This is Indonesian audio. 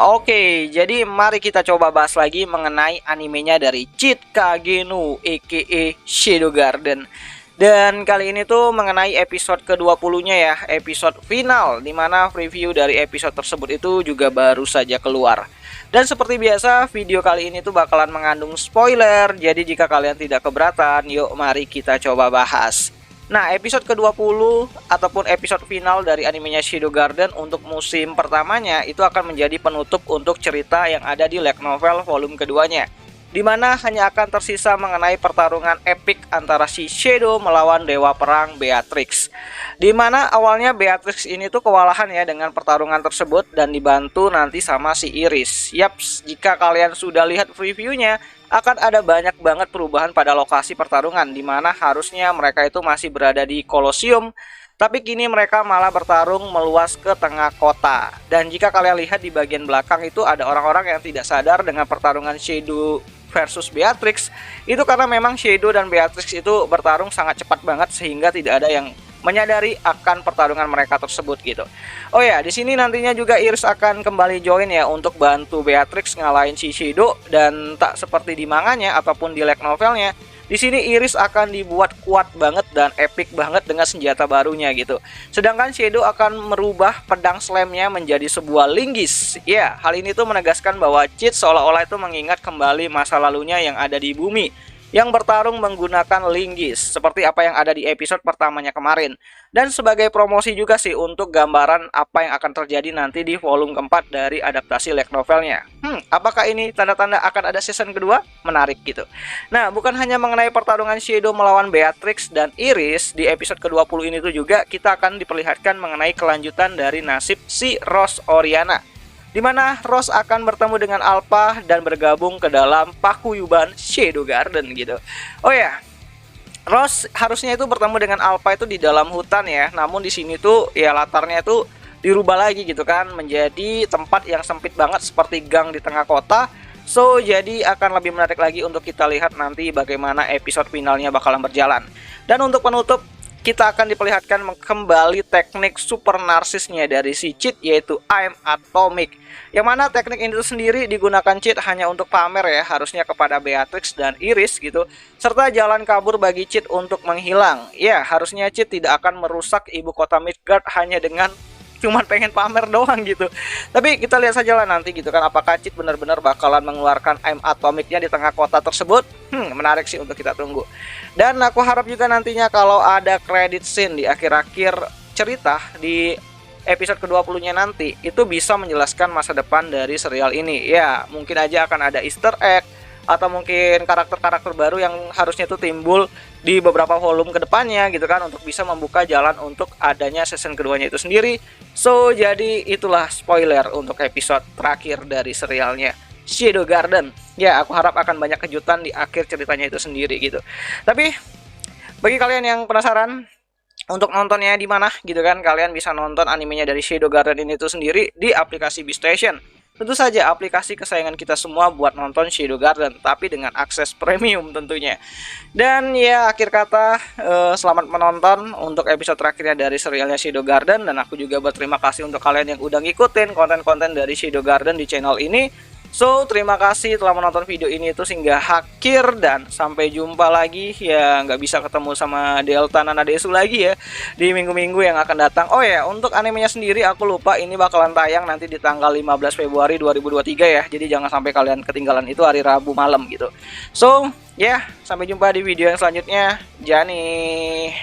Oke, jadi mari kita coba bahas lagi mengenai animenya dari Cheat Kageno aka Shadow Garden. Dan kali ini tuh mengenai episode ke-20-nya ya, episode final, dimana preview dari episode tersebut itu juga baru saja keluar. Dan seperti biasa, video kali ini tuh bakalan mengandung spoiler, jadi jika kalian tidak keberatan, yuk mari kita coba bahas. Nah, episode ke-20 ataupun episode final dari animenya Shadow Garden untuk musim pertamanya itu akan menjadi penutup untuk cerita yang ada di light novel volume keduanya, dimana hanya akan tersisa mengenai pertarungan epik antara si Shadow melawan Dewa Perang Beatrix, dimana awalnya Beatrix ini tuh kewalahan ya dengan pertarungan tersebut dan dibantu nanti sama si Iris. Yaps, jika kalian sudah lihat previewnya, akan ada banyak banget perubahan pada lokasi pertarungan, dimana harusnya mereka itu masih berada di Kolosium, tapi kini mereka malah bertarung meluas ke tengah kota. Dan jika kalian lihat di bagian belakang itu ada orang-orang yang tidak sadar dengan pertarungan Shadow versus Beatrix, itu karena memang Shadow dan Beatrix itu bertarung sangat cepat banget sehingga tidak ada yang menyadari akan pertarungan mereka tersebut gitu. Oh ya, di sini nantinya juga Iris akan kembali join ya untuk bantu Beatrix ngalahin si Shadow, dan tak seperti di manganya ataupun di light novelnya. Di sini Iris akan dibuat kuat banget dan epic banget dengan senjata barunya gitu. Sedangkan Shadow akan merubah pedang slamnya menjadi sebuah linggis. Ya, hal ini tuh menegaskan bahwa Cheat seolah-olah itu mengingat kembali masa lalunya yang ada di bumi, yang bertarung menggunakan linggis seperti apa yang ada di episode pertamanya kemarin. Dan sebagai promosi juga sih untuk gambaran apa yang akan terjadi nanti di volume keempat dari adaptasi light novelnya. Apakah ini tanda-tanda akan ada season kedua? Menarik gitu. Nah, bukan hanya mengenai pertarungan Shadow melawan Beatrix dan Iris, di episode ke-20 ini tuh juga kita akan diperlihatkan mengenai kelanjutan dari nasib si Rose Oriana, dimana Rose akan bertemu dengan Alpha dan bergabung ke dalam paguyuban Shadow Garden gitu. Oh ya, Rose harusnya itu bertemu dengan Alpha itu di dalam hutan ya. Namun di sini tuh ya latarnya tuh dirubah lagi gitu kan, menjadi tempat yang sempit banget seperti gang di tengah kota. So, jadi akan lebih menarik lagi untuk kita lihat nanti bagaimana episode finalnya bakalan berjalan. Dan untuk penutup, kita akan diperlihatkan kembali teknik super narsisnya dari si Cheat, yaitu I'm Atomic, yang mana teknik ini sendiri digunakan Cheat hanya untuk pamer ya, harusnya kepada Beatrix dan Iris gitu, serta jalan kabur bagi Cheat untuk menghilang. Ya, harusnya Cheat tidak akan merusak ibu kota Midgard hanya dengan cuman pengen pamer doang gitu. Tapi kita lihat saja lah nanti gitu kan, apakah Cheat benar-benar bakalan mengeluarkan I'm Atomicnya di tengah kota tersebut. Menarik sih untuk kita tunggu. Dan aku harap juga nantinya kalau ada credit scene di akhir-akhir cerita di episode ke-20-nya nanti, itu bisa menjelaskan masa depan dari serial ini. Ya, mungkin aja akan ada Easter egg atau mungkin karakter-karakter baru yang harusnya itu timbul di beberapa volume kedepannya gitu kan, untuk bisa membuka jalan untuk adanya season keduanya itu sendiri. So, jadi itulah spoiler untuk episode terakhir dari serialnya Shadow Garden. Ya, aku harap akan banyak kejutan di akhir ceritanya itu sendiri gitu. Tapi bagi kalian yang penasaran untuk nontonnya di mana gitu kan, kalian bisa nonton animenya dari Shadow Garden ini tuh sendiri di aplikasi Beastation. Tentu saja aplikasi kesayangan kita semua buat nonton Shadow Garden, tapi dengan akses premium tentunya. Dan ya, akhir kata, selamat menonton untuk episode terakhirnya dari serialnya Shadow Garden. Dan aku juga berterima kasih untuk kalian yang udah ngikutin konten-konten dari Shadow Garden di channel ini. So, terima kasih telah menonton video ini itu hingga akhir, dan sampai jumpa lagi ya. Nggak bisa ketemu sama Delta Nanadesu lagi ya di minggu-minggu yang akan datang. Oh ya, untuk animenya sendiri aku lupa ini bakalan tayang nanti di tanggal 15 Februari 2023 ya. Jadi jangan sampai kalian ketinggalan, itu hari Rabu malam gitu. So, ya, sampai jumpa di video yang selanjutnya. Jani.